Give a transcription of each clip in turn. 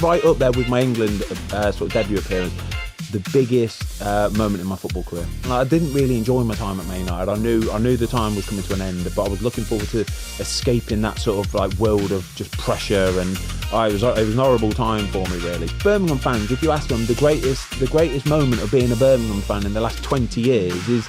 Right up there with my England sort of debut appearance, the biggest moment in my football career. Like, I didn't really enjoy my time at Man United. I knew the time was coming to an end, but I was looking forward to escaping that sort of like world of just pressure, and it was an horrible time for me, really. Birmingham fans, if you ask them, the greatest moment of being a Birmingham fan in the last 20 years is.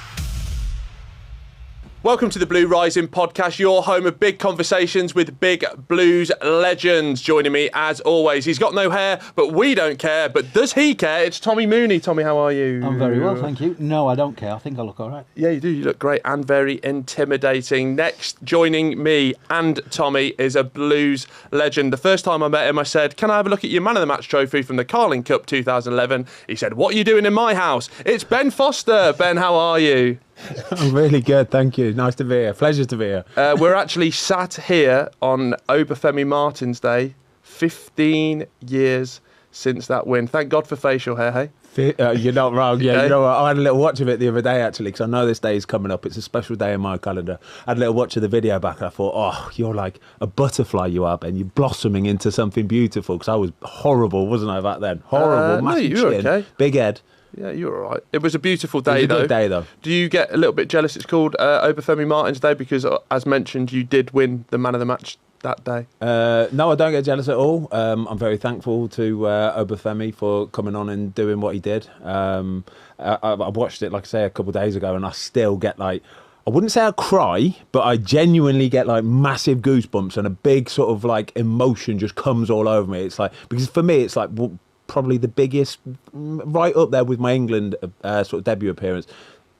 Welcome to the Blue Rising podcast, your home of big conversations with big Blues legends. Joining me, as always, he's got no hair, but we don't care. But does he care? It's Tommy Mooney. Tommy, how are you? I'm very well, thank you. No, I don't care. I think I look all right. Yeah, you do. You look great and very intimidating. Next, joining me and Tommy is a Blues legend. The first time I met him, I said, "Can I have a look at your Man of the Match trophy from the Carling Cup 2011? He said, "What are you doing in my house?" It's Ben Foster. Ben, how are you? I'm really good, thank you. Nice to be here. Pleasure to be here. We're actually sat here on Obafemi Martin's Day, 15 years since that win. Thank God for facial hair, hey? You're not wrong. Yeah, Okay. you know what? I had a little watch of it the other day, actually, because I know this day is coming up. It's a special day in my calendar. I had a little watch of the video back, and I thought, oh, you're like a butterfly, you are, Ben. You're blossoming into something beautiful, because I was horrible, wasn't I, back then? Horrible, No, massive you were chin, okay. big head. Yeah, you were all right. It was a beautiful day, It was a good day, though. Do you get a little bit jealous it's called Obafemi Martin's Day? Because, as mentioned, you did win the Man of the Match that day. No, I don't get jealous at all. I'm very thankful to Obafemi for coming on and doing what he did. I watched it, like I say, a couple of days ago, and I still get like, I wouldn't say I cry, but I genuinely get like massive goosebumps, and a big sort of like emotion just comes all over me. It's like, because for me, it's like probably the biggest, right up there with my England sort of debut appearance,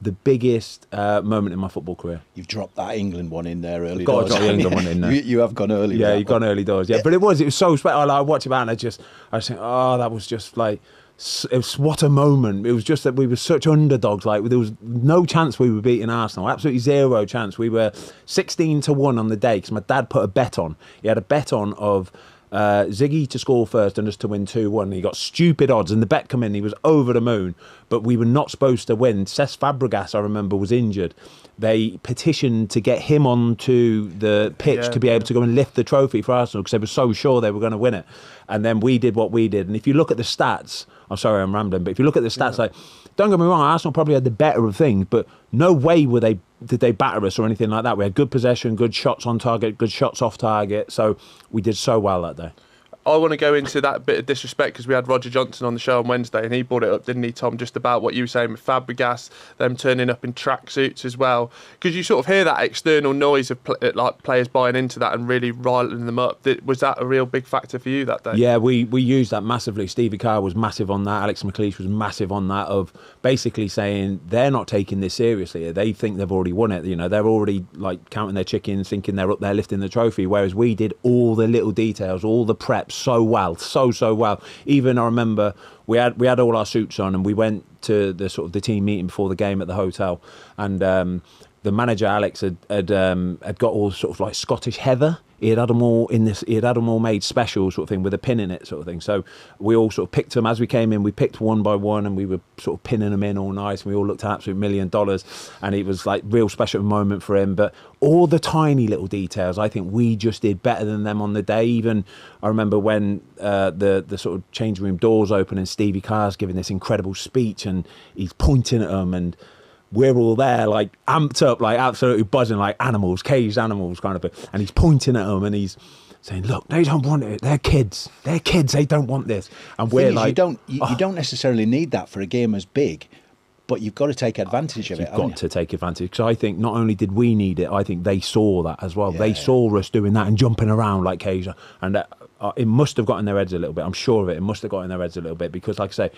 the biggest moment in my football career. You've dropped that England one in there early Got to doors. drop the England one in there. You have gone early. Yeah, with you've that gone one. early doors. Yeah, but it was so special. Like, I watched it back and I was thinking, oh, that was just like, it was what a moment. It was just that we were such underdogs. Like, there was no chance we were beating Arsenal. Absolutely zero chance. We were 16-1 on the day because my dad put a bet on. He had a bet on of Ziggy to score first and us to win 2-1. He got stupid odds, and the bet come in. He was over the moon, but we were not supposed to win. Cesc Fabregas, I remember, was injured. They petitioned to get him onto the pitch to be able to go and lift the trophy for Arsenal because they were so sure they were going to win it. And then we did what we did. And if you look at the stats, I'm sorry I'm rambling, but if you look at the stats, like, don't get me wrong, Arsenal probably had the better of things, but no way did they batter us or anything like that. We had good possession, good shots on target, good shots off target. So we did so well that day. I want to go into that bit of disrespect because we had Roger Johnson on the show on Wednesday and he brought it up, didn't he, Tom, just about what you were saying with Fabregas, them turning up in tracksuits as well. Because you sort of hear that external noise of like players buying into that and really riling them up. Was that a real big factor for you that day? Yeah, we used that massively. Stevie Carr was massive on that. Alex McLeish was massive on that, of basically saying they're not taking this seriously. They think they've already won it. You know, they're already like counting their chickens, thinking they're up there lifting the trophy, whereas we did all the little details, all the prep so well, so well. Even I remember we had all our suits on and we went to the sort of the team meeting before the game at the hotel, and the manager Alex had got all sort of like Scottish heather. He had them all in this. He had them all made special sort of thing with a pin in it, sort of thing. So we all sort of picked them as we came in. We picked one by one, and we were sort of pinning them in all nice. And we all looked at absolute $1 million, and it was like real special moment for him. But all the tiny little details, I think we just did better than them on the day. Even I remember when the sort of changing room doors open and Stevie Carr's giving this incredible speech, and he's pointing at them and we're all there, like, amped up, like, absolutely buzzing, like animals, caged animals, kind of thing. And he's pointing at them and he's saying, look, they don't want it. They're kids. They don't want this. And we're like... You don't necessarily need that for a game as big, but you've got to take advantage of it, You've got to take advantage. Because I think not only did we need it, I think they saw that as well. Yeah. They saw us doing that and jumping around like caged. And it must have got in their heads a little bit. I'm sure of it. It must have got in their heads a little bit because, like I say,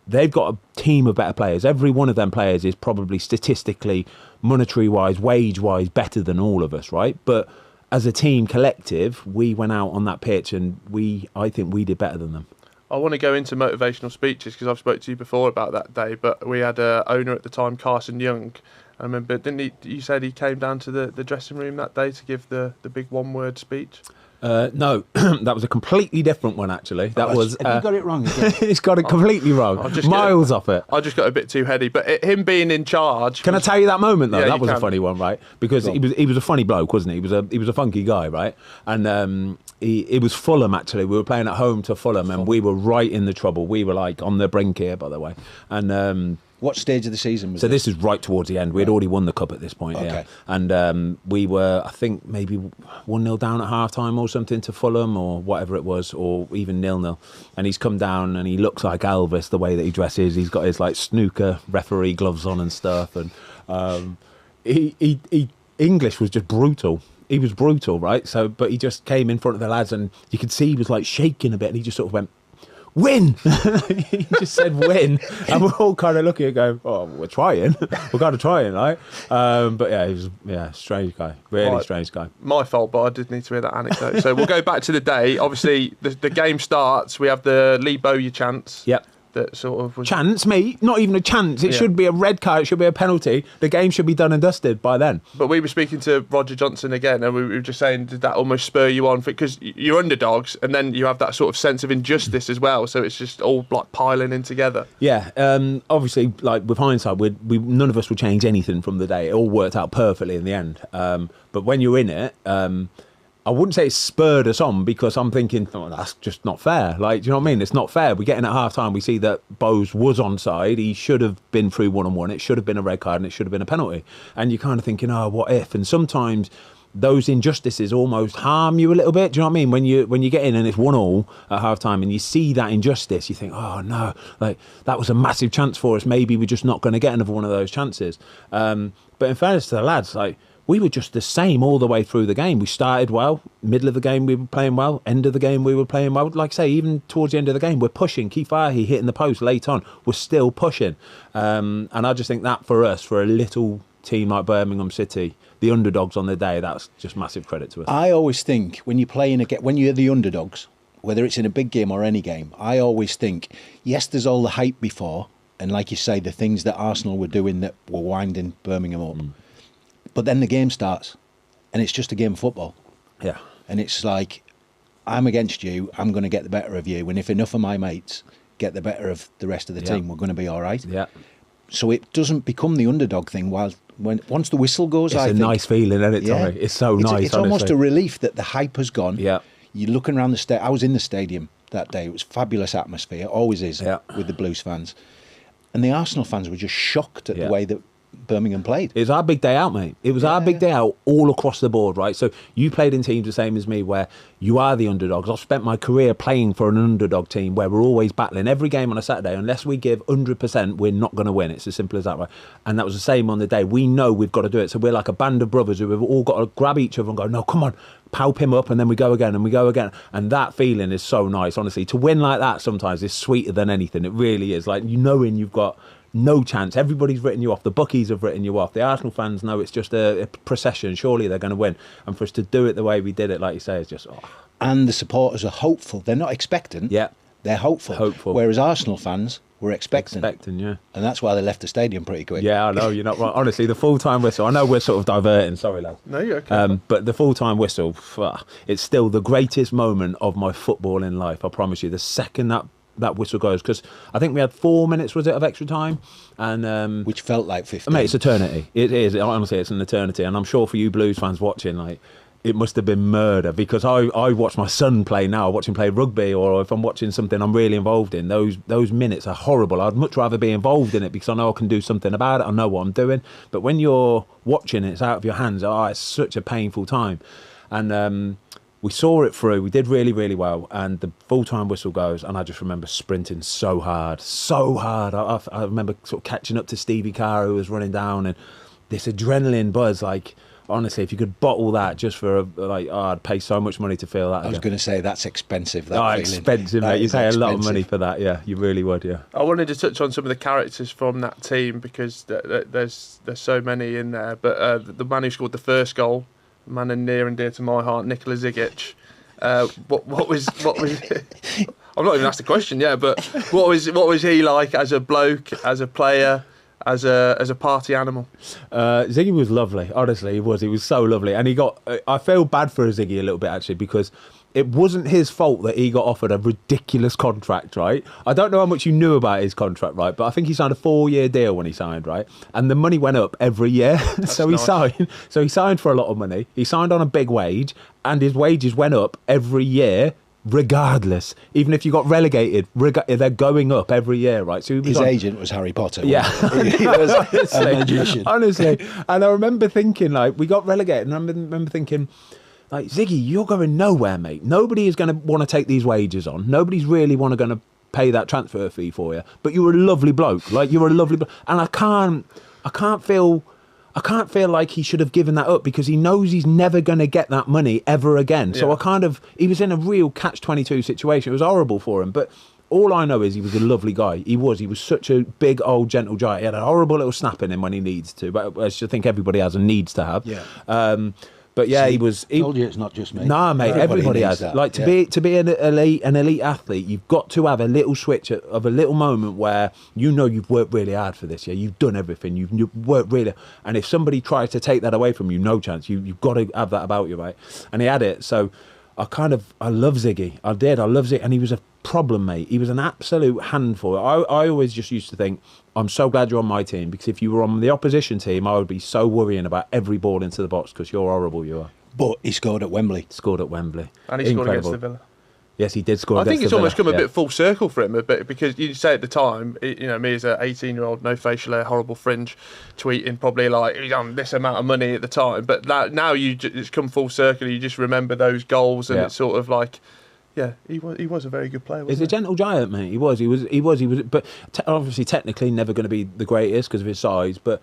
they've got a team of better players. Every one of them players is probably statistically, monetary-wise, wage-wise, better than all of us, right? But as a team collective, we went out on that pitch and I think we did better than them. I want to go into motivational speeches because I've spoke to you before about that day, but we had a owner at the time, Carson Young, I remember, you said he came down to the dressing room that day to give the big one-word speech? No, that was a completely different one, actually. That was. Have you got it wrong again? He's got it completely wrong. Miles off it. I just got a bit too heady. But him being in charge. Can I tell you that moment though? Yeah, that was a funny one, right? Because he was a funny bloke, wasn't he? He was a funky guy, right? And it was Fulham actually. We were playing at home to Fulham, and we were right in the trouble. We were like on the brink here, by the way. And what stage of the season was so this is right towards the end. We had already won the cup at this point, Okay. yeah. And we were, I think, maybe 1-0 down at half-time or something to Fulham or whatever it was, or even 0-0. And he's come down and he looks like Elvis, the way that he dresses. He's got his like snooker referee gloves on and stuff. And he English was just brutal. He was brutal, right? So, but he just came in front of the lads and you could see he was like shaking a bit and he just sort of went, win! He just said win, and we're all kind of looking at going, oh, we're trying. We're kind of trying, right? But yeah, he was strange guy, really strange guy. My fault, but I did need to hear that anecdote. So we'll go back to the day. Obviously, the game starts. We have the Lee Bowyer chance. Yep. That sort of was... Chance, mate? Not even a chance. It should be a red card. It should be a penalty. The game should be done and dusted by then. But we were speaking to Roger Johnson again, and we were just saying, did that almost spur you on? Because you're underdogs, and then you have that sort of sense of injustice as well. So it's just all like piling in together. Yeah. Obviously, like with hindsight, we none of us would change anything from the day. It all worked out perfectly in the end. But when you're in it, I wouldn't say it spurred us on because I'm thinking, oh, that's just not fair. Like, do you know what I mean? It's not fair. We get in at half time, we see that Bowes was onside. He should have been through 1-on-1. It should have been a red card and it should have been a penalty. And you're kind of thinking, oh, what if? And sometimes those injustices almost harm you a little bit. Do you know what I mean? When you get in and it's 1-1 at half time and you see that injustice, you think, oh no, like that was a massive chance for us. Maybe we're just not going to get another one of those chances. But in fairness to the lads, like, we were just the same all the way through the game. We started well, middle of the game we were playing well, end of the game we were playing well. Like I say, even towards the end of the game, we're pushing. Keith Fahey hitting the post late on, we're still pushing. And I just think that for us, for a little team like Birmingham City, the underdogs on the day, that's just massive credit to us. I always think when you're playing when you're the underdogs, whether it's in a big game or any game, I always think, yes, there's all the hype before, and like you say, the things that Arsenal were doing that were winding Birmingham up. But then the game starts, and it's just a game of football. Yeah. And it's like, I'm against you, I'm going to get the better of you, and if enough of my mates get the better of the rest of the team, we're going to be all right. Yeah. So it doesn't become the underdog thing once the whistle goes, it's I think. It's a nice feeling, isn't it, Tommy? It's so nice, It's almost a relief that the hype has gone. Yeah. You're looking around the stadium. I was in the stadium that day. It was a fabulous atmosphere, always is, with the Blues fans. And the Arsenal fans were just shocked at the way that Birmingham played. It was our big day out, mate. It was our big day out all across the board, right? So you played in teams the same as me where you are the underdogs. I've spent my career playing for an underdog team where we're always battling every game on a Saturday. Unless we give 100%, we're not going to win. It's as simple as that, right? And that was the same on the day. We know we've got to do it. So we're like a band of brothers who have all got to grab each other and go, no, come on, palp him up, and then we go again and we go again. And that feeling is so nice, honestly. To win like that sometimes is sweeter than anything. It really is. Like, you knowing you've got no chance. Everybody's written you off. The bookies have written you off. The Arsenal fans know it's just a procession. Surely they're going to win. And for us to do it the way we did it, like you say, is just... And the supporters are hopeful. They're not expectant. Yeah. They're hopeful. Whereas Arsenal fans were expecting. Yeah. And that's why they left the stadium pretty quick. Yeah, I know. You're not right. Honestly, the full-time whistle... I know we're sort of diverting. Sorry, lads. No, you're okay. But the full-time whistle, it's still the greatest moment of my footballing life. I promise you. The second that whistle goes, because I think we had 4 minutes, was it, of extra time, and which felt like 15. Mate, it's eternity. It is, honestly, it's an eternity. And I'm sure for you Blues fans watching, like, it must have been murder, because I watch my son play now. I watch him play rugby, or if I'm watching something I'm really involved in, those minutes are horrible. I'd much rather be involved in it because I know I can do something about it. I know what I'm doing. But when you're watching it, it's out of your hands. it's such a painful time. And we saw it through. We did really, really well. And the full-time whistle goes, and I just remember sprinting so hard. I remember sort of catching up to Stevie Carr, who was running down, and this adrenaline buzz, like, honestly, if you could bottle that just for I'd pay so much money to feel that. I was going to say that's expensive. That feeling. Expensive, mate. You pay a lot of money for that. Yeah, you really would. Yeah. I wanted to touch on some of the characters from that team because there's so many in there. But the man who scored the first goal, a man near and dear to my heart, Nikola Zigic. What was? I'm not even asked the question yet. But what was he like as a bloke, as a player? as a party animal? Ziggy was lovely. Honestly, he was. He was so lovely, and he got. I feel bad for Ziggy a little bit actually because it wasn't his fault that he got offered a ridiculous contract, right? I don't know how much you knew about his contract, right? But I think he signed a 4-year deal when he signed, right? And the money went up every year. So he signed. So he signed for a lot of money. He signed on a big wage, and his wages went up every year. Regardless, even if you got relegated, they're going up every year, right? So his agent was Harry Potter. Yeah, he was a magician. Honestly, and I remember thinking, like, we got relegated, and I remember thinking, like, Ziggy, you're going nowhere, mate. Nobody is going to want to take these wages on. Nobody's really going to pay that transfer fee for you. But you were a lovely bloke, like you were a lovely bloke, and I can't feel like he should have given that up because he knows he's never going to get that money ever again. So he was in a real catch-22 situation. It was horrible for him. But all I know is he was a lovely guy. He was such a big, old, gentle giant. He had a horrible little snap in him when he needs to. But I just think everybody has and needs to have. Yeah. But yeah, he was. I told you it's not just me. Nah, mate, everybody has. That. Like to be an elite athlete, you've got to have a little switch of a little moment where you know you've worked really hard for this. Yeah, you've done everything. You've worked really, and if somebody tries to take that away from you, no chance. You've got to have that about you, right? And he had it. So I love Ziggy. I love Ziggy, and he was a problem, mate. He was an absolute handful. I always just used to think, I'm so glad you're on my team, because if you were on the opposition team, I would be so worrying about every ball into the box because you're horrible, you are. But he scored at Wembley. And he scored against the Villa. Yes, he did score. I think it's almost come a bit full circle for him a bit, because you say at the time, me as an 18-year-old, no facial hair, horrible fringe, tweeting probably like he's on this amount of money at the time, but now it's come full circle. You just remember those goals, and it's sort of like. Yeah, he was a very good player. He's a gentle giant, mate. He was. But obviously, technically, never going to be the greatest because of his size. But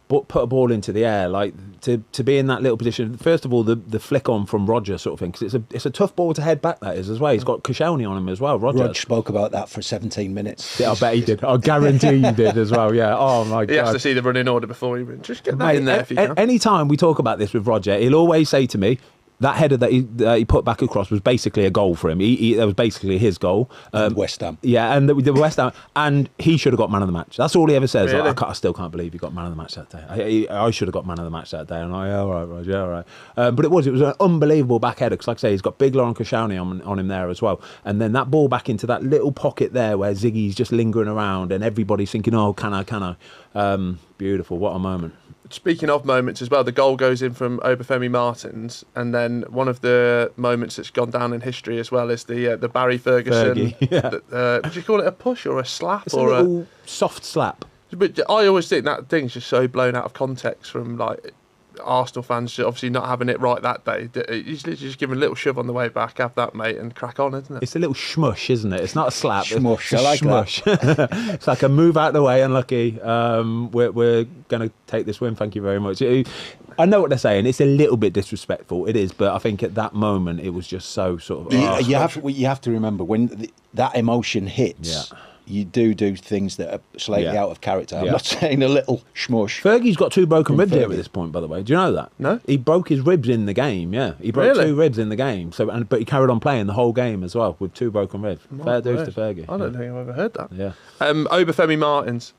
put a ball into the air, like to be in that little position. First of all, the flick on from Roger sort of thing, because it's a tough ball to head back. That is as well. He's got Koscielny on him as well. Roger spoke about that for 17 minutes. Yeah, I bet he did. I guarantee he did as well. Yeah. Oh my God. He has to see the running order before he just get that in there. If you can. Any time we talk about this with Roger, he'll always say to me, that header that he put back across was basically a goal for him. That was basically his goal. West Ham. Yeah, and the West Ham. And he should have got man of the match. That's all he ever says. Really? I still can't believe he got man of the match that day. I should have got man of the match that day. And all right, Roger, all right. But it was an unbelievable back header, because like I say, he's got big Laurent Koscielny on him there as well. And then that ball back into that little pocket there where Ziggy's just lingering around and everybody's thinking, oh, can I? Beautiful. What a moment. Speaking of moments as well, the goal goes in from Obafemi Martins, and then one of the moments that's gone down in history as well is the Barry Ferguson. Would you call it a push or a slap? It's a little soft slap. But I always think that thing's just so blown out of context from like Arsenal fans obviously not having it right that day. He's literally just giving a little shove on the way back. Have that, mate, and crack on, isn't it? It's a little shmush, isn't it? It's not a slap. Shmush. I like shmush. That. It's like a move out of the way, unlucky. We're going to take this win. Thank you very much. I know what they're saying. It's a little bit disrespectful. It is, but I think at that moment it was just so sort of. You have to remember when that emotion hits. Yeah. You do things that are slightly out of character. I'm not saying a little shmush. Fergie's got 2 broken ribs here at this point, by the way. Do you know that? No. He broke his ribs in the game, yeah. He broke 2 ribs in the game. But he carried on playing the whole game as well with 2 broken ribs. Fair dues to Fergie. I don't think I've ever heard that. Yeah. Obafemi Martins,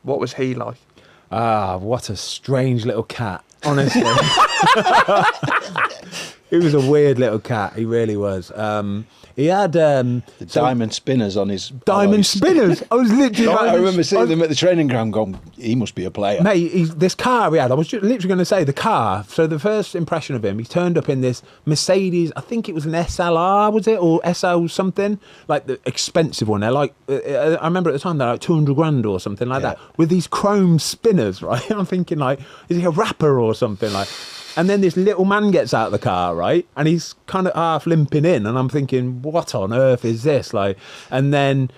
what was he like? What a strange little cat, honestly. He was a weird little cat. He really was. He had the diamond spinners on his diamond spinners. I was literally. I remember seeing them at the training ground. Going, he must be a player, mate. This car he had. I was literally going to say the car. So the first impression of him, he turned up in this Mercedes. I think it was an SLR, was it, or SL something, like the expensive one. They're like, I remember at the time they're like 200 grand or something like that, with these chrome spinners. Right, I'm thinking like, is he a rapper or something like? And then this little man gets out of the car, right? And he's kind of half limping in. And I'm thinking, what on earth is this? Like, and then,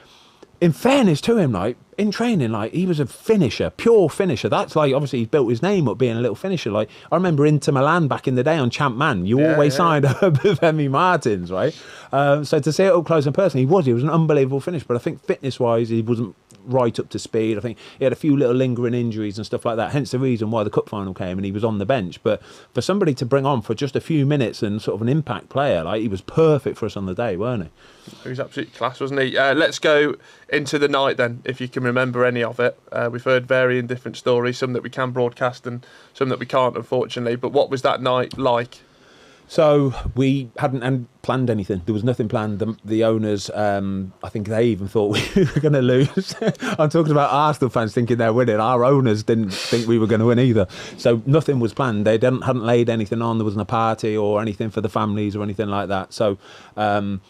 in fairness to him, like, in training, like, he was a finisher, pure finisher. That's like, obviously, he's built his name up being a little finisher. Like, I remember Inter Milan back in the day on Champ Man. You always signed Obafemi Martins, right? So to see it up close and personal, he was an unbelievable finisher. But I think fitness-wise, he wasn't right up to speed. I think he had a few little lingering injuries and stuff like that, hence the reason why the cup final came and he was on the bench. But for somebody to bring on for just a few minutes and sort of an impact player, like, he was perfect for us on the day, weren't he? He was absolutely class, wasn't he? Let's go into the night then, if you can remember any of it. We've heard varying different stories, some that we can broadcast and some that we can't, unfortunately. But what was that night like? So we hadn't planned anything. There was nothing planned. The owners, I think they even thought we were going to lose. I'm talking about Arsenal fans thinking they're winning. Our owners didn't think we were going to win either. So nothing was planned. They hadn't laid anything on. There wasn't a party or anything for the families or anything like that. So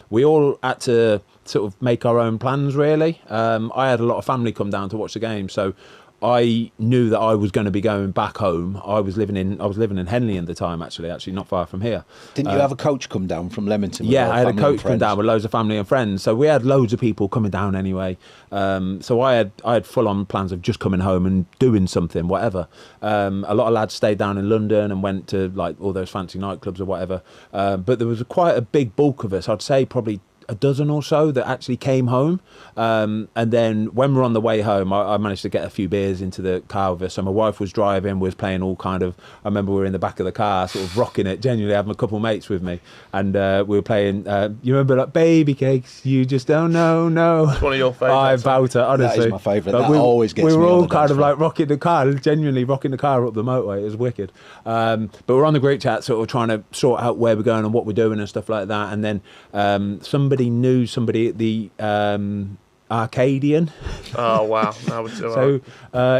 we all had to sort of make our own plans, really. I had a lot of family come down to watch the game. So I knew that I was going to be going back home. I was living in Henley at the time, actually not far from here. Didn't you have a coach come down from Leamington? Yeah, I had a coach come down with loads of family and friends. So we had loads of people coming down anyway. So I had full-on plans of just coming home and doing something, whatever. A lot of lads stayed down in London and went to like all those fancy nightclubs or whatever. But there was quite a big bulk of us. I'd say probably a dozen or so that actually came home, and then when we were on the way home, I managed to get a few beers into the car with us. So my wife was driving, was playing all kind of, I remember we were in the back of the car sort of rocking it, genuinely having a couple of mates with me, and we were playing, you remember, like, Baby Cakes, You Just Don't Know, no. It's one of your favourites. I about it, honestly. That is my favourite. That always gets me. We were all on the kind of floor. like rocking the car, genuinely rocking the car up the motorway. It was wicked. But we're on the group chat sort of trying to sort out where we're going and what we're doing and stuff like that, and then somebody knew somebody at the Arcadian. Oh wow! So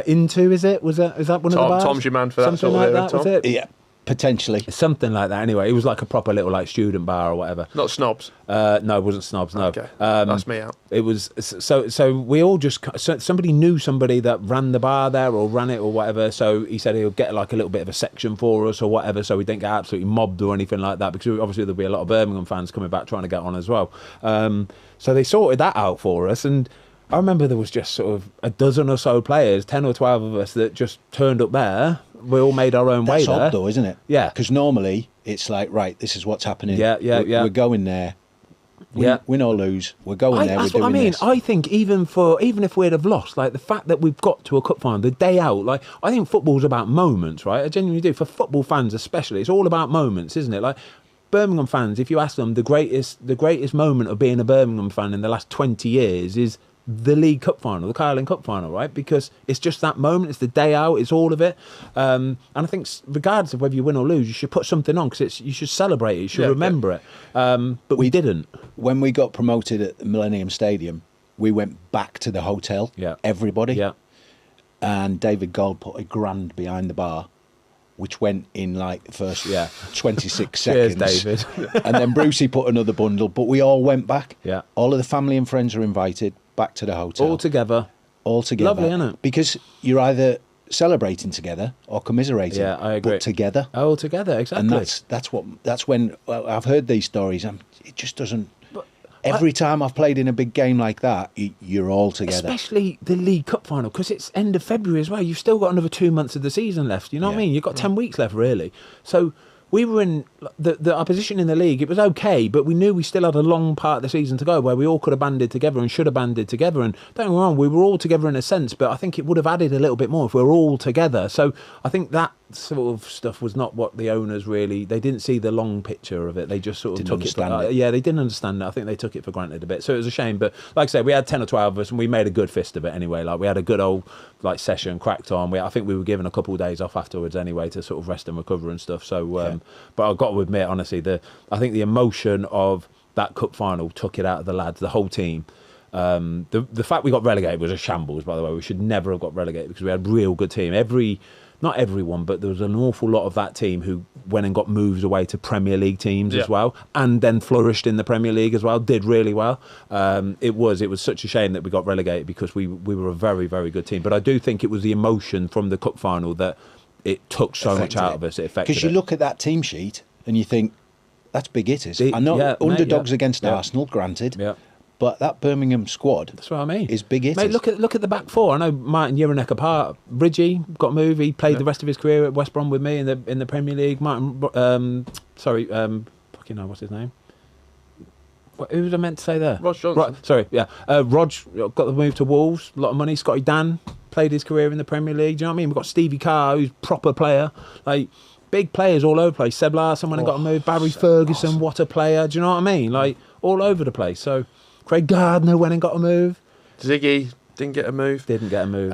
Into, is that one of the bars? Tom's your man for that Something sort of like area, that, was Tom? it? Yeah, potentially. Something like that. Anyway, it was like a proper little like student bar or whatever. Not Snobs. No, it wasn't Snobs. No. Okay, that's me out. It was so we all just somebody knew somebody that ran the bar there or ran it or whatever. So he said he'll get like a little bit of a section for us or whatever, so we didn't get absolutely mobbed or anything like that. Because obviously there'll be a lot of Birmingham fans coming back trying to get on as well. So they sorted that out for us, and I remember there was just sort of a dozen or so players, 10 or 12 of us that just turned up there. We all made our own way there. That's odd though, isn't it? Yeah. Because normally it's like, right, this is what's happening. Yeah. We're going there. Win or lose, we're going there. That's we're what I doing mean. this. I think even if we'd have lost, like the fact that we've got to a cup final, the day out, like I think football's about moments, right? I genuinely do. For football fans especially, it's all about moments, isn't it? Like Birmingham fans, if you ask them, the greatest moment of being a Birmingham fan in the last 20 years is the League Cup final, the Carling Cup final, right? Because it's just that moment, it's the day out, it's all of it. And I think regardless of whether you win or lose, you should put something on because you should celebrate it, you should remember it. But we didn't. When we got promoted at the Millennium Stadium, we went back to the hotel, everybody. Yeah. And David Gold put $1,000 behind the bar, which went in like the first 26 Cheers, seconds. David. And then Brucey put another bundle, but we all went back. Yeah. All of the family and friends are invited back to the hotel. All together. Lovely, isn't it? Because you're either celebrating together or commiserating. Yeah, I agree. But together. All together, exactly. And that's when I've heard these stories. It just doesn't. Every time I've played in a big game like that, you're all together. Especially the League Cup final, because it's end of February as well. You've still got another 2 months of the season left. You know what I mean? You've got 10 weeks left, really. So we were in our position in the league. It was okay, but we knew we still had a long part of the season to go where we all could have banded together and should have banded together. And don't get me wrong, we were all together in a sense, but I think it would have added a little bit more if we were all together. So I think that sort of stuff was not what the owners really, they didn't see the long picture of it. They just sort of took it. Yeah, they didn't understand it. I think they took it for granted a bit. So it was a shame. But like I said, we had 10 or 12 of us and we made a good fist of it anyway. Like we had a good old like session, cracked on. I think we were given a couple of days off afterwards anyway to sort of rest and recover and stuff. So, but I've got to admit, honestly, I think the emotion of that cup final took it out of the lads, the whole team. The fact we got relegated was a shambles, by the way. We should never have got relegated because we had a real good team. Not everyone, but there was an awful lot of that team who went and got moves away to Premier League teams as well, and then flourished in the Premier League as well, did really well. It was such a shame that we got relegated because we were a very, very good team. But I do think it was the emotion from the cup final that it took so much out of us. It affected because you look at that team sheet and you think, that's big hitters. I know underdogs against Arsenal, granted. Yeah. But that Birmingham squad, that's what I mean, is big hitters. Mate, look at the back four. I know Martin Juranek apart. Bridgie got moved. He played the rest of his career at West Brom with me in the Premier League. Martin, fucking hell, what's his name? Who was I meant to say there? Rog Johnson. Sorry, yeah. Rog got the move to Wolves, a lot of money. Scotty Dan played his career in the Premier League. Do you know what I mean? We've got Stevie Carr, who's a proper player. Like, big players all over the place. Seb Larson went and got a move. Barry Ferguson, awesome. what a player. Do you know what I mean? Like, all over the place. So, Craig Gardner went and got a move. Ziggy didn't get a move. Didn't get a move.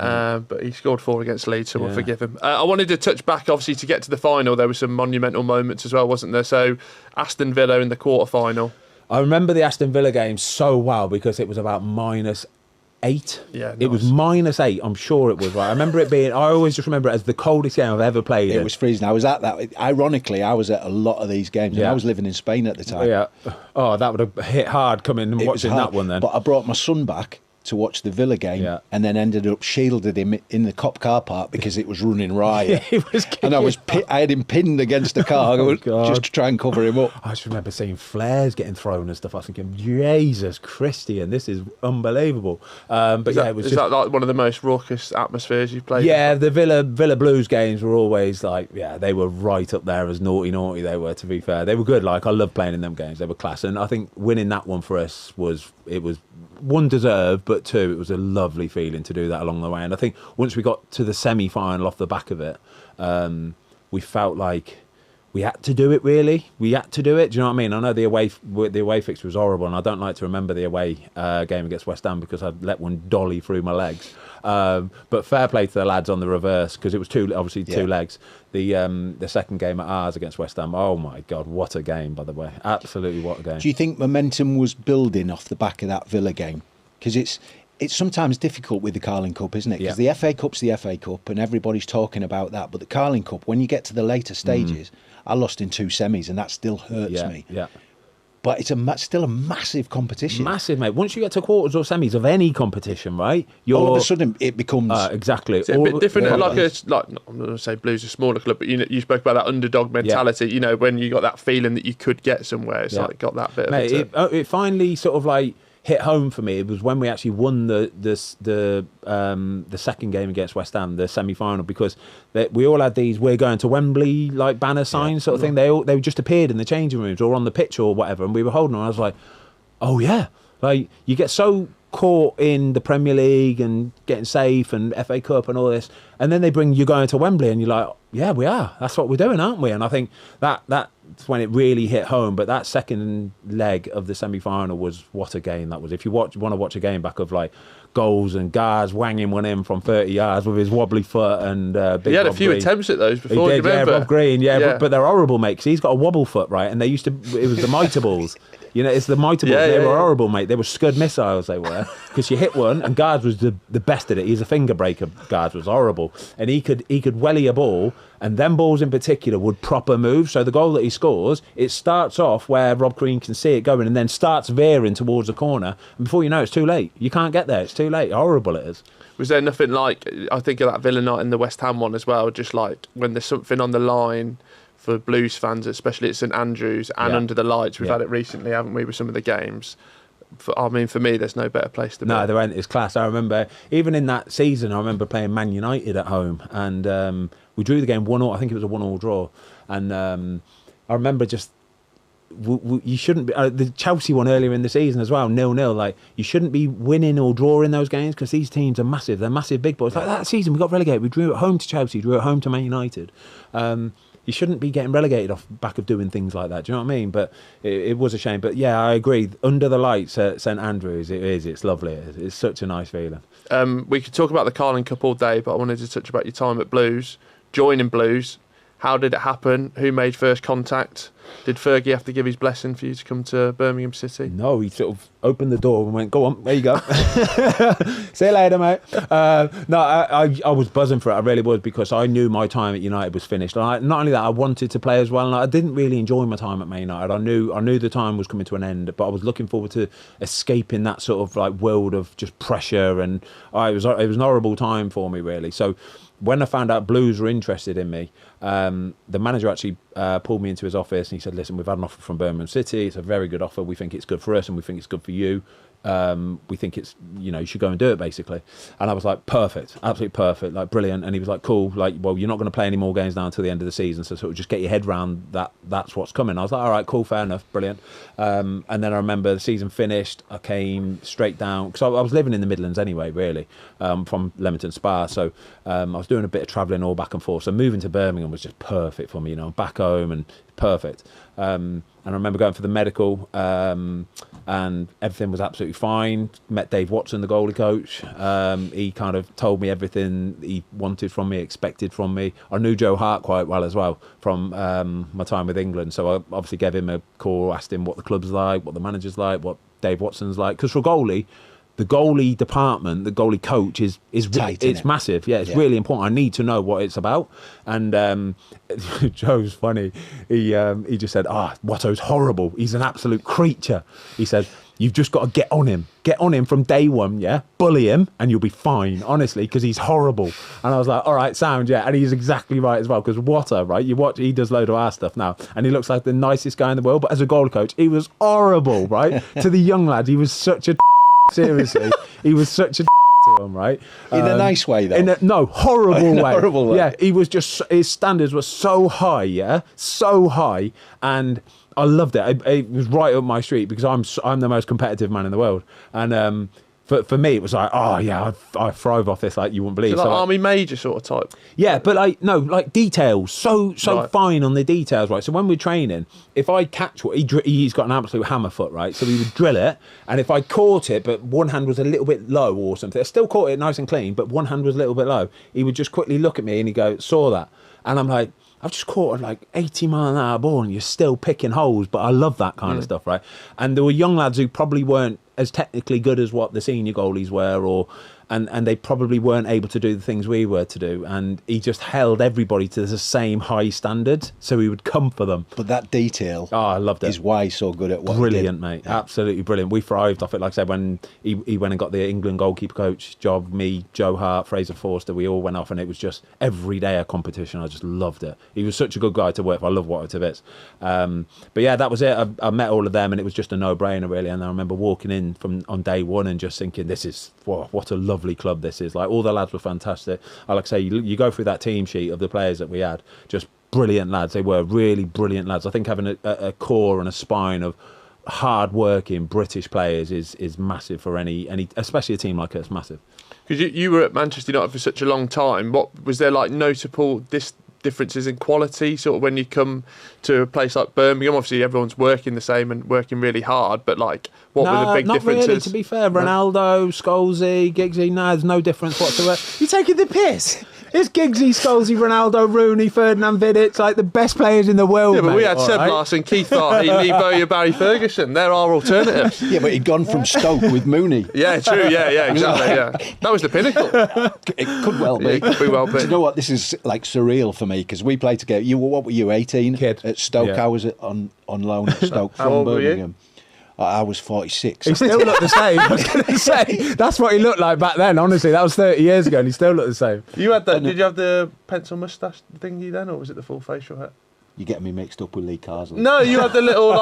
But he scored 4 against Leeds, so we'll Yeah. forgive him. I wanted to touch back, obviously, to get to the final. There were some monumental moments as well, wasn't there? So, Aston Villa in the quarter-final. I remember the Aston Villa game so well because it was about -8. Yeah, It was nice. -8. I'm sure it was right. I remember it being. I always just remember it as the coldest game I've ever played. It was freezing. I was at that. Ironically, I was at a lot of these games, and Yeah. I was living in Spain at the time. Yeah. Oh, that would have hit hard coming and It was watching hard. that one then. But I brought my son back to watch the Villa game, Yeah. and then ended up shielded him in the Cop car park because it was running riot. It was And I had him pinned against the car God. just to try and cover him up. I just remember seeing flares getting thrown and stuff. I was thinking, Jesus Christian, this is unbelievable. But Is yeah, that, it was is just. that like one of the most raucous atmospheres you've played? Yeah, the Villa Blues games were always like, yeah, they were right up there as naughty. They were, to be fair, they were good. Like, I loved playing in them games; they were class. And I think winning that one for us was one deserved, but two, it was a lovely feeling to do that along the way. And I think once we got to the semi-final off the back of it, we felt like we had to do it. Really, we had to do it. Do you know what I mean? I know the away fixture was horrible, and I don't like to remember the away game against West Ham because I let one dolly through my legs. But fair play to the lads on the reverse because it was two legs. The second game at ours against West Ham. Oh my God, what a game! By the way, absolutely what a game. Do you think momentum was building off the back of that Villa game? Because it's sometimes difficult with the Carling Cup, isn't it? Because the FA Cup's the FA Cup, and everybody's talking about that. But the Carling Cup, when you get to the later stages, I lost in 2 semis, and that still hurts me. Yeah. But it's still a massive competition. Massive, mate. Once you get to quarters or semis of any competition, right? All of a sudden, it becomes exactly. It's a bit different. I'm not going to say Blues a smaller club, but you spoke about that underdog mentality. You know, when you got that feeling that you could get somewhere, it's like got that bit mate, of it finally sort of like hit home for me. It was when we actually won the second game against West Ham, the semi-final, because we all had these "we're going to Wembley" like banner signs sort of thing. They just appeared in the changing rooms or on the pitch or whatever, and we were holding them. I was like, oh yeah, like you get so caught in the Premier League and getting safe and FA Cup and all this, and then they bring you going to Wembley, and you're like, yeah, we are. That's what we're doing, aren't we? And I think that's when it really hit home. But that second leg of the semi-final was what a game that was. If you want to watch a game back of like goals and guards wanging one in from 30 yards with his wobbly foot and big he had Rob a few Green. attempts at those before. He did, do you remember? Rob Green, but they're horrible, mate. Because he's got a wobble foot, right? And it was the mitre balls. You know, it's the mitre balls. They were horrible, mate. They were scud missiles. They were, because you hit one, and Guards was the best at it. He's a finger breaker. Guards was horrible, and he could welly a ball, and them balls in particular would proper move. So the goal that he scores, it starts off where Rob Green can see it going, and then starts veering towards the corner, and before you know, it's too late. You can't get there. It's too late. Horrible it is. Was there nothing like, I think of that Villa night and the West Ham one as well, just like when there's something on the line for Blues fans, especially at St Andrews and under the lights. We've had it recently, haven't we, with some of the games. For me, there's no better place to be. No, there ain't. It's class. I remember, even in that season, I remember playing Man United at home, and we drew the game 1-1. I think it was a 1-1 draw. And I remember just, you shouldn't be, the Chelsea one earlier in the season as well, 0-0. Like, you shouldn't be winning or drawing those games because these teams are massive. They're massive big boys. Like that season, we got relegated. We drew at home to Chelsea, drew at home to Man United. You shouldn't be getting relegated off the back of doing things like that. Do you know what I mean? But it was a shame. But yeah, I agree. Under the lights at St Andrews, it's lovely. It's such a nice feeling. We could talk about the Carling Cup all day, but I wanted to touch about your time at Blues, joining Blues. How did it happen? Who made first contact? Did Fergie have to give his blessing for you to come to Birmingham City? No, he sort of opened the door and went, "Go on, there you go. See you later, mate." No, I was buzzing for it. I really was, because I knew my time at United was finished. And not only that, I wanted to play as well. And I didn't really enjoy my time at Man United. I knew the time was coming to an end, but I was looking forward to escaping that sort of like world of just pressure. And it was an horrible time for me, really. So when I found out Blues were interested in me, the manager actually pulled me into his office and he said, "Listen, we've had an offer from Birmingham City. It's a very good offer. We think it's good for us and we think it's good for you. we think it's, you should go and do it, basically. And I was like, perfect, absolutely perfect, like brilliant. And he was like, cool, like, well, you're not going to play any more games now until the end of the season, so sort of just get your head round that's what's coming. I was like, all right, cool, fair enough, brilliant. And then I remember the season finished, I came straight down, because I was living in the Midlands anyway, really, from Leamington Spa, so I was doing a bit of travelling all back and forth, so moving to Birmingham was just perfect for me, back home, and perfect. And I remember going for the medical, and everything was absolutely fine. Met Dave Watson, the goalie coach. He kind of told me everything he wanted from me, expected from me. I knew Joe Hart quite well as well from my time with England. So I obviously gave him a call, asked him what the club's like, what the manager's like, what Dave Watson's like. Because for a goalie, the goalie department, the goalie coach is tight, it's massive. Yeah, it's really important. I need to know what it's about. And Joe's funny. He just said, Watto's horrible. He's an absolute creature. He said, you've just got to get on him from day one, yeah? Bully him and you'll be fine, honestly, because he's horrible. And I was like, all right, sound, yeah. And he's exactly right as well, because Watto, right, you watch, he does load of our stuff now, and he looks like the nicest guy in the world, but as a goal coach, he was horrible, right? To the young lads, he was such a seriously, he was such a to him, right? In a nice way, though. No, horrible way. Horrible way. Yeah, he was just, his standards were so high, yeah? So high, and I loved it. It was right up my street, because I'm the most competitive man in the world. And for me, it was like, I thrive off this like you wouldn't believe. So like Army Major sort of type? Yeah, but like details, so right. Fine on the details, right? So when we're training, if I catch what he's got an absolute hammer foot, right? So we would drill it, and if I caught it, but one hand was a little bit low or something, I still caught it nice and clean, but one hand was a little bit low, he would just quickly look at me and he'd go, saw that? And I'm like, I've just caught a like 80-mile-an-hour ball and you're still picking holes, but I love that kind of stuff, right? And there were young lads who probably weren't as technically good as what the senior goalies were, and they probably weren't able to do the things we were to do. And he just held everybody to the same high standard, so he would come for them. But that detail, I loved it. Is why he's so good at what brilliant, he did. mate. Yeah. Absolutely brilliant. We thrived off it. Like I said, when he went and got the England goalkeeper coach job, me, Joe Hart, Fraser Forster, we all went off, and it was just every day a competition. I just loved it. He was such a good guy to work for. I love Watto to bits. But yeah, that was it. I met all of them, and it was just a no-brainer, really. And I remember walking in on day one and just thinking, this is what a lovely club this is. Like, all the lads were fantastic. Like I say, you go through that team sheet of the players that we had, just brilliant lads. They were really brilliant lads. I think having a core and a spine of hard-working British players is massive for any, especially a team like us, massive. Because you were at Manchester United for such a long time. What was there like notable differences in quality sort of when you come to a place like Birmingham? Obviously everyone's working the same and working really hard, but like what were the big differences? Really, to be fair. Ronaldo, Scholesy, Giggsy, there's no difference whatsoever. You're taking the piss. It's Giggsy, Scholesy, Ronaldo, Rooney, Ferdinand Vidic, like the best players in the world. Yeah, but mate, we had Seb Larson, Keith Vardy, Lee Bowyer, Barry Ferguson. There are alternatives. Yeah, but he'd gone from Stoke with Mooney. Yeah, true. Yeah, exactly. Yeah, that was the pinnacle. It could well be. Yeah, it could be well be. Do you know what? This is like surreal for me, because we played together. What were you, 18? Kid. At Stoke. Yeah. I was on loan at Stoke How from old were you? Birmingham. I was 46. He still looked the same. I was going to say, that's what he looked like back then. Honestly, that was 30 years ago, and he still looked the same. You had that? Did you have the pencil moustache thingy then, or was it the full facial hair? You're getting me mixed up with Lee Carsley. No, you had the little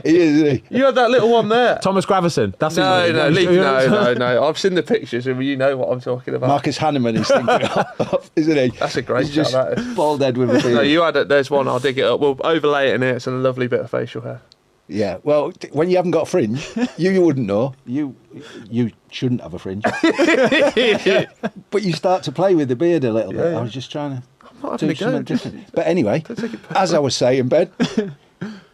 He is, isn't he? You had that little one there. Thomas Gravison. That's No, his name. no. I've seen the pictures, and you know what I'm talking about. Marcus Hanneman is thinking of, isn't he? That's a great He's shot, just that is. bald head with a beard. No, you had it. There's one. I'll dig it up. We'll overlay it in here. It's a lovely bit of facial hair. Yeah, well, when you haven't got a fringe, you wouldn't know. You shouldn't have a fringe. But you start to play with the beard a little bit. Yeah. I was just trying I'm to not do having a go. something different. But anyway, Don't take it as I was saying, Ben,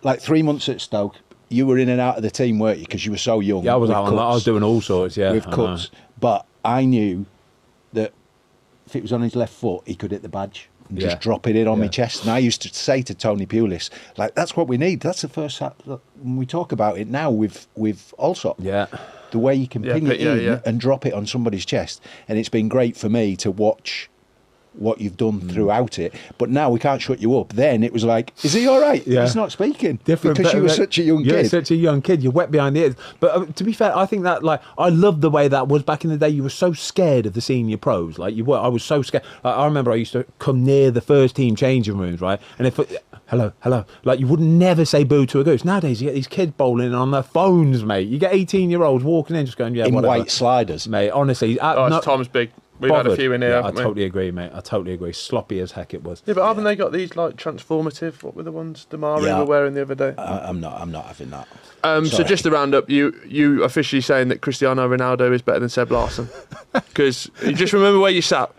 like 3 months at Stoke, you were in and out of the team, weren't you? Because you were so young. Yeah, I was with out on that. I was cuts, doing all sorts, yeah. with cuts. But I knew that if it was on his left foot, he could hit the badge and Yeah. just drop it in on my Yeah. chest. And I used to say to Tony Pulis, like, that's what we need. That's the first when we talk about it now with Allsop. Yeah. The way you can ping it in yeah. and drop it on somebody's chest. And it's been great for me to watch what you've done throughout it. But now we can't shut you up. Then it was like, is he all right? Yeah. He's not speaking. Different, because you were such a young You're kid. such a young kid. You're wet behind the ears. But to be fair, I think that, like, I loved the way that was back in the day. You were so scared of the senior pros. Like, you were. I was so scared. I remember I used to come near the first team changing rooms, right? And if hello, hello. Like, you would never say boo to a goose. Nowadays, you get these kids bowling on their phones, mate. You get 18-year-olds walking in just going, yeah, In whatever. white sliders. Mate, honestly. It's Tom's big. We've had a few in here, yeah, haven't I we? totally agree, mate. I totally agree. Sloppy as heck it was. Yeah, but haven't they got these, like, transformative, what were the ones Damari Yeah. were wearing the other day? I'm not having that. So Sorry. just to round up, you officially saying that Cristiano Ronaldo is better than Seb Larsson? Because you just remember where you sat.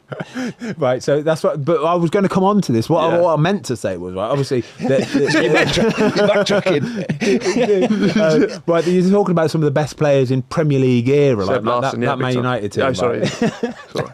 Right, so that's what. But I was going to come on to this. What I meant to say was, right, obviously, You're backtracking. right, you're talking about some of the best players in Premier League era, like Seb Larsson, that yeah, Man big time. United team. Oh, sorry. right? Sorry.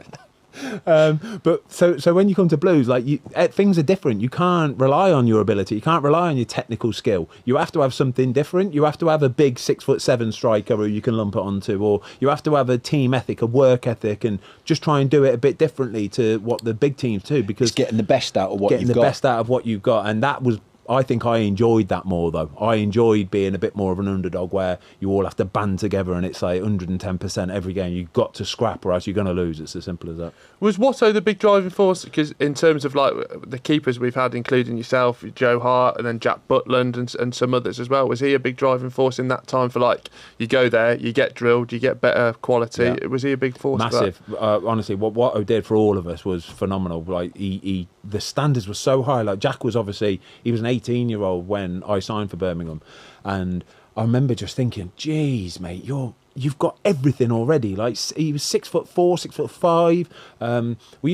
But so when you come to Blues, like things are different. You can't rely on your ability. You can't rely on your technical skill. You have to have something different. You have to have a big 6'7" striker who you can lump it onto, or you have to have a team ethic, a work ethic, and just try and do it a bit differently to what the big teams do. Because It's getting the best out of what you've got. Getting the best out of what you've got, and that was. I think I enjoyed that more, though. I enjoyed being a bit more of an underdog where you all have to band together and it's like 110% every game. You've got to scrap or else you're going to lose. It's as simple as that. Was Watto the big driving force? Because in terms of like the keepers we've had, including yourself, Joe Hart, and then Jack Butland and some others as well, was he a big driving force in that time for like, you go there, you get drilled, you get better quality? Yeah. Was he a big force? Massive. Honestly, what Watto did for all of us was phenomenal. Like the standards were so high. Like Jack was obviously, he was an 18-year-old when I signed for Birmingham, and I remember just thinking, geez, mate, you've got everything already. Like, he was 6'4", 6'5". We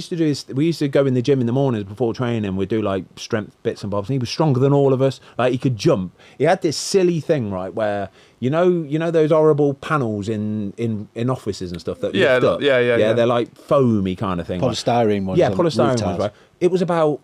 used to go in the gym in the mornings before training. We'd do like strength bits and bobs, and he was stronger than all of us. Like, he could jump. He had this silly thing, right, where you know those horrible panels in offices and stuff that lift up? Yeah. They're like foamy kind of thing. Polystyrene ones. Yeah, on polystyrene roof ones, tiles. right? It was about,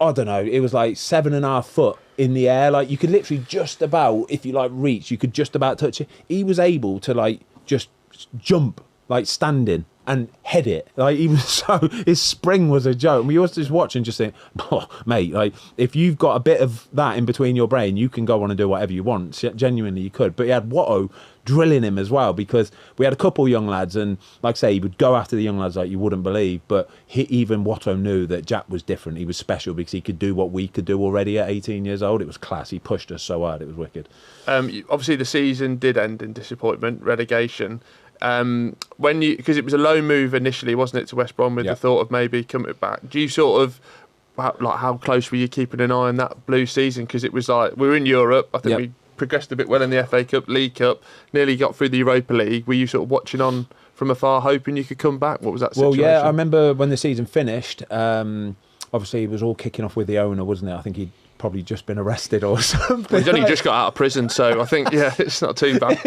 I don't know, it was like 7.5 foot in the air. Like, you could literally just about, if you like reach, you could just about touch it. He was able to like just jump, like standing, and head it. Like, he was so, his spring was a joke. We used to just watch and just think, oh, mate, like, if you've got a bit of that in between your brain, you can go on and do whatever you want. Genuinely, you could. But he had Watto drilling him as well, because we had a couple young lads, and like I say, he would go after the young lads like you wouldn't believe. But even Watto knew that Jack was different. He was special because he could do what we could do already at 18 years old. It was class. He pushed us so hard. It was wicked. Obviously, the season did end in disappointment, relegation. Because it was a loan move initially, wasn't it, to West Brom with the thought of maybe coming back. Do you sort of, like, how close were you keeping an eye on that Blue season? Because it was like, we were in Europe. I think we progressed a bit well in the FA Cup, League Cup, nearly got through the Europa League. Were you sort of watching on from afar, hoping you could come back? What was that situation? Well, yeah, I remember when the season finished, obviously it was all kicking off with the owner, wasn't it? I think he'd probably just been arrested or something. Well, he's only just got out of prison, so I think, it's not too bad.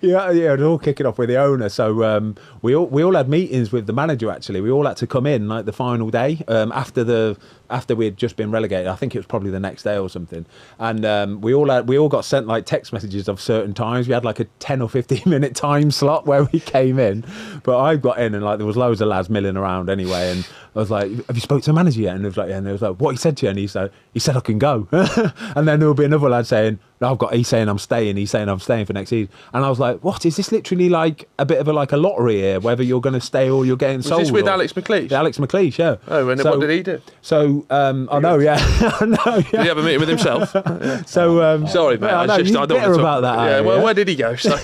yeah, it was all kicking off with the owner. So we all had meetings with the manager, actually. We all had to come in like the final day after we had just been relegated. I think it was probably the next day or something. And we all got sent like text messages of certain times. We had like a 10 or 15 minute time slot where we came in. But I got in and like there was loads of lads milling around anyway. And I was like, have you spoke to the manager yet? And it was like, yeah. And it was like, what he said to you? And he said I can go. And then there will be another lad saying, no, he's saying I'm staying. He's saying I'm staying for next season. And I was like, what? Is this literally like a bit of a lottery here, whether you're going to stay or you're getting sold? Was this with Alex McLeish? Yeah, Alex McLeish, yeah. Oh, and what did he do? So, I know, yeah. I know, yeah. Did he have a meeting with himself? Yeah. So, sorry, mate. I don't want to talk about that. Yeah, well, where did he go? So.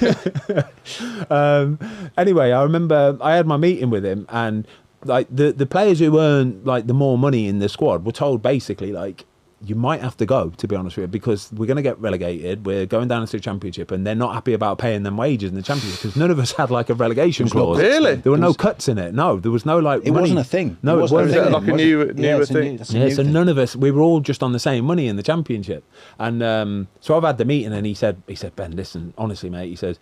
Anyway, I remember I had my meeting with him, and like the players who earn like the more money in the squad were told basically like, you might have to go, to be honest with you, because we're going to get relegated. We're going down into the Championship, and they're not happy about paying them wages in the Championship because none of us had like a relegation clause. Really? There were no cuts in it. No, there was no like. It money. wasn't a thing. No, it wasn't. Is that like a newer thing? Yeah, so none of us, we were all just on the same money in the Championship. And so I've had the meeting, and he said, Ben, listen, honestly, mate, he says,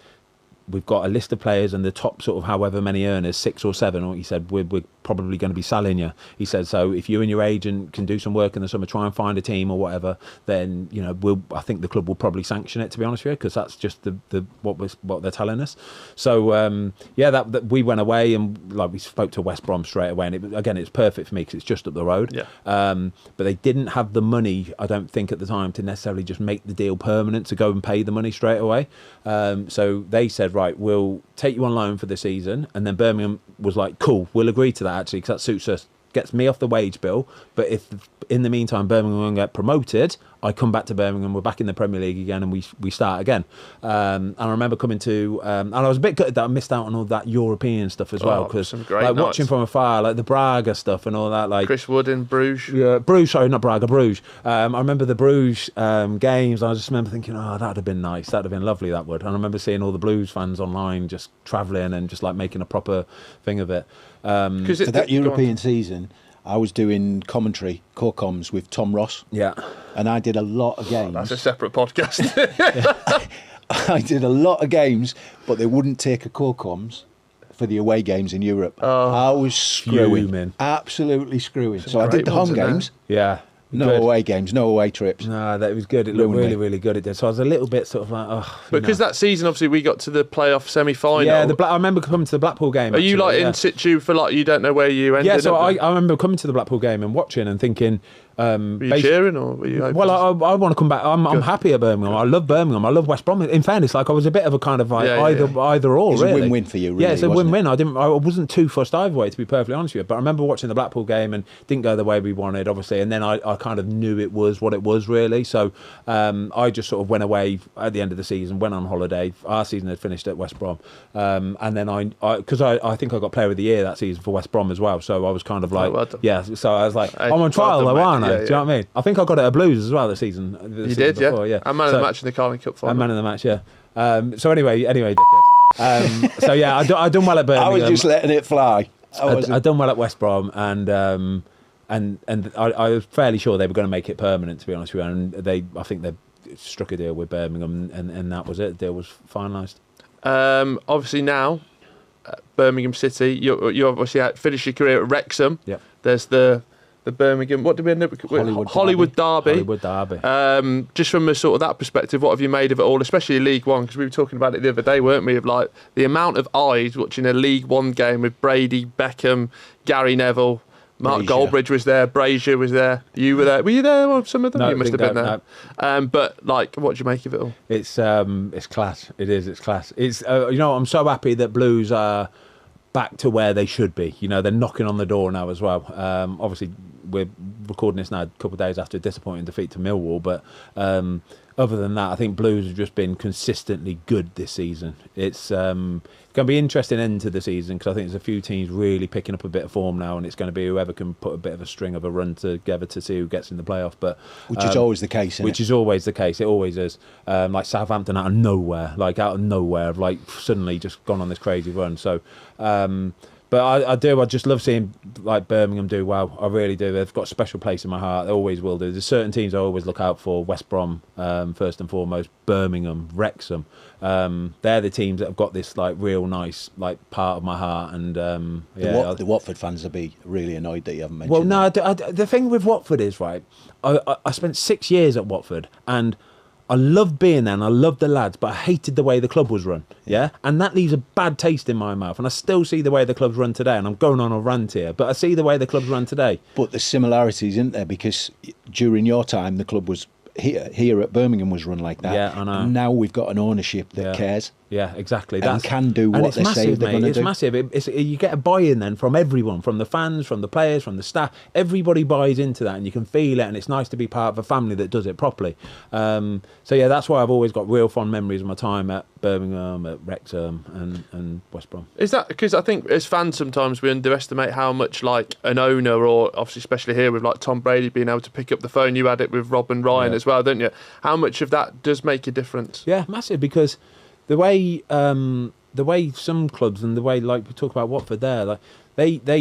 we've got a list of players, and the top sort of however many earners, 6 or 7, or he said, we're probably going to be selling you. He said, so if you and your agent can do some work in the summer, try and find a team or whatever, then, you know, I think the club will probably sanction it, to be honest with you, because that's just what they're telling us. So, that we went away, and like we spoke to West Brom straight away, and it's perfect for me because it's just up the road. Yeah. But they didn't have the money, I don't think, at the time to necessarily just make the deal permanent, to go and pay the money straight away. So they said, right, we'll take you on loan for the season. And then Birmingham was like, cool, we'll agree to that, actually, because that suits us gets me off the wage bill. But if in the meantime Birmingham get promoted, I come back to Birmingham, we're back in the Premier League again, and we start again. And I remember coming to, and I was a bit gutted that I missed out on all that European stuff as well, because like watching from afar, like the Braga stuff and all that, like Chris Wood in Bruges. Yeah, Bruges, sorry, not Braga, Bruges. I remember the Bruges games. I just remember thinking, oh, that'd have been nice. That'd have been lovely. That would. And I remember seeing all the Blues fans online just travelling and just like making a proper thing of it. For that European season, I was doing commentary, co-coms with Tom Ross. Yeah. And I did a lot of games. That's a separate podcast. I did a lot of games, but they wouldn't take a co-coms for the away games in Europe. I was screwing. Fuming. Absolutely screwing. So I did the home games. Yeah. No Good. away games, no away trips. No, that was good. It looked really, really good. It did. So I was a little bit sort of like, oh. Because that season, obviously, we got to the playoff semi-final. Yeah, I remember coming to the Blackpool game. Are you like in situ for like you don't know where you ended? Yeah, so up? I remember coming to the Blackpool game and watching and thinking. Were you cheering or were you? Well, I want to come back. I'm happy at Birmingham. I love Birmingham. I love West Brom. In fairness, like I was a bit of a kind of like either or. It's really. a win-win for you. Really, yeah, it's a win-win. It? I wasn't too fussed either way, to be perfectly honest with you. But I remember watching the Blackpool game and didn't go the way we wanted, obviously. And then I kind of knew it was what it was really. So I just sort of went away at the end of the season, went on holiday. Our season had finished at West Brom, and then because I think I got Player of the Year that season for West Brom as well. So I was kind of like, So I was like, I'm on trial though, aren't I? Do you know what I mean? I think I got it at Blues as well this season. You did, before, yeah. I'm man of the match in the Carling Cup final. I'm man of the match, yeah. So anyway. So yeah, I done well at Birmingham. I was just letting it fly. I done well at West Brom, and I was fairly sure they were going to make it permanent, to be honest with you. And I think they struck a deal with Birmingham, and that was it. The deal was finalised. Obviously now, Birmingham City. You obviously finished your career at Wrexham. Yeah. There's the Birmingham. What did we end up with? Hollywood Derby. Hollywood Derby. Just from a sort of that perspective, what have you made of it all, especially League One? Because we were talking about it the other day, weren't we? Of like the amount of eyes watching a League One game with Brady, Beckham, Gary Neville, Mark Goldbridge was there, Brazier was there. You were there. Were you there? Well, some of them. No, you must have been there. No. But like, what do you make of it all? It's class. It is. It's class. It's I'm so happy that Blues are back to where they should be. You know, they're knocking on the door now as well. Obviously, we're recording this now a couple of days after a disappointing defeat to Millwall, but other than that, I think Blues have just been consistently good this season. It's going to be interesting end to the season because I think there's a few teams really picking up a bit of form now, and it's going to be whoever can put a bit of a string of a run together to see who gets in the playoff. But which is always the case. Which is always the case. It always is. Like Southampton out of nowhere, have like suddenly just gone on this crazy run. So. But I just love seeing like Birmingham do well. I really do. They've got a special place in my heart. They always will do. There's certain teams I always look out for. West Brom, first and foremost. Birmingham, Wrexham. They're the teams that have got this like real nice like part of my heart. And the Watford fans will be really annoyed that you haven't mentioned. Well, no. The thing with Watford is right. I spent 6 years at Watford and. I loved being there and I loved the lads, but I hated the way the club was run. Yeah? And that leaves a bad taste in my mouth. And I still see the way the club's run today. And I'm going on a rant here, but I see the way the club's run today. But there's similarities, isn't there? Because during your time, the club was here at Birmingham was run like that. Yeah, I know. And now we've got an ownership that cares. Yeah, exactly. And can do what they say they're going to do. It's massive. You get a buy-in then from everyone, from the fans, from the players, from the staff. Everybody buys into that and you can feel it, and it's nice to be part of a family that does it properly. So yeah, that's why I've always got real fond memories of my time at Birmingham, at Wrexham and West Brom. Is that because I think as fans sometimes we underestimate how much like an owner, or obviously especially here with like Tom Brady being able to pick up the phone, you had it with Rob and Ryan as well, don't you? How much of that does make a difference? Yeah, massive, because the way some clubs and the way like we talk about Watford there, like they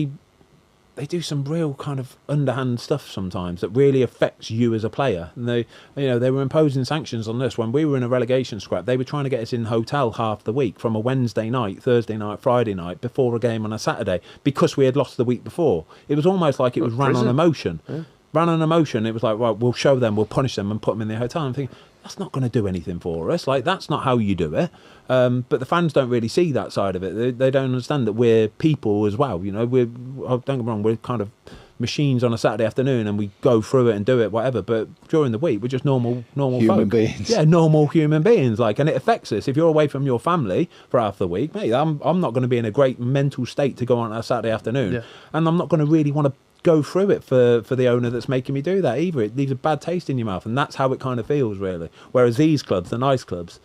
do some real kind of underhand stuff sometimes that really affects you as a player. And they were imposing sanctions on us when we were in a relegation scrap. They were trying to get us in hotel half the week from a Wednesday night, Thursday night, Friday night before a game on a Saturday because we had lost the week before. It was almost like it was run on emotion. Yeah. Ran on emotion. It was like, right, we'll show them, we'll punish them and put them in the hotel. I'm thinking, that's not going to do anything for us. Like, that's not how you do it. But the fans don't really see that side of it. They don't understand that we're people as well. You know, don't get me wrong, we're kind of machines on a Saturday afternoon and we go through it and do it, whatever. But during the week, we're just normal human folk. Beings. Yeah, normal human beings. Like, and it affects us. If you're away from your family for half the week, mate, I'm not going to be in a great mental state to go on a Saturday afternoon, and I'm not going to really want to go through it for the owner that's making me do that either. It leaves a bad taste in your mouth, and that's how it kind of feels, really. Whereas these clubs, the nice clubs,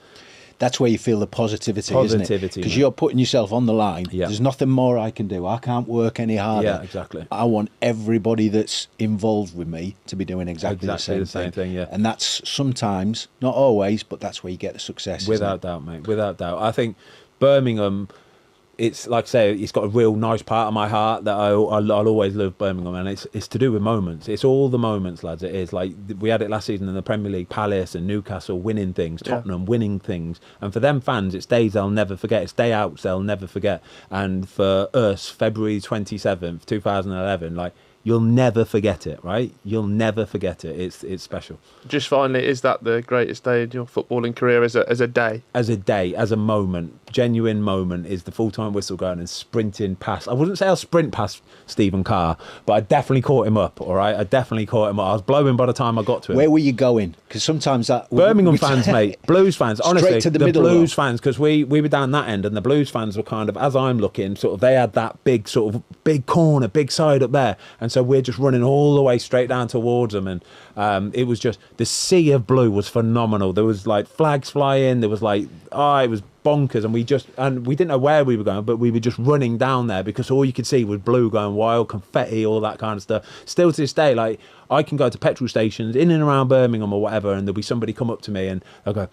that's where you feel the positivity, isn't it? Because you're putting yourself on the line. Yeah. There's nothing more I can do. I can't work any harder. Yeah, exactly. I want everybody that's involved with me to be doing exactly the same thing. Yeah. And that's sometimes, not always, but that's where you get the success. Without doubt, mate. Without doubt. I think Birmingham, it's like I say, it's got a real nice part of my heart that I'll always love Birmingham, and it's to do with moments. It's all the moments, lads. It is like we had it last season in the Premier League. Palace and Newcastle winning things, Tottenham winning things, and for them fans, it's days they'll never forget. It's day outs they'll never forget. And for us, February 27th, 2011, like. You'll never forget it, right? You'll never forget it. It's special. Just finally, is that the greatest day in your footballing career as a day? As a day, as a moment, genuine moment is the full-time whistle going and sprinting past. I wouldn't say I'll sprint past Stephen Carr, but I definitely caught him up, all right? I definitely caught him up. I was blowing by the time I got to him. Where were you going? Because sometimes that... Birmingham fans, mate. Blues fans. Honestly, Straight to the middle Blues row. fans, because we were down that end, and the Blues fans were kind of, as I'm looking, sort of, they had that big sort of, big corner, big side up there. And so we're just running all the way straight down towards them. And it was just, the sea of blue was phenomenal. There was like flags flying. There was like, it was bonkers. And we didn't know where we were going, but we were just running down there because all you could see was blue going wild, confetti, all that kind of stuff. Still to this day, like, I can go to petrol stations in and around Birmingham or whatever, and there'll be somebody come up to me and they'll go,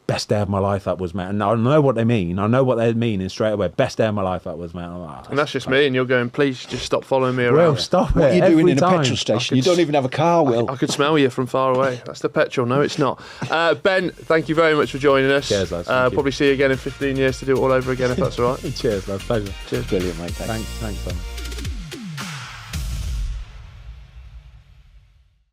best day of my life that was, mate. And I know what they mean. I know what they're meaning straight away. Best day of my life that was, mate. And that's just me, and you're going, please just stop following me around. Will, stop What it. are you doing every in time. a petrol station? You don't even have a car, Will. I could smell you from far away. That's the petrol. No, it's not. Ben, thank you very much for joining us. Cheers, lads. Thank you. Probably see you again in 15 years to do it all over again, if that's all right. Cheers, lads. Pleasure. Cheers. Brilliant, mate. Thanks, Simon.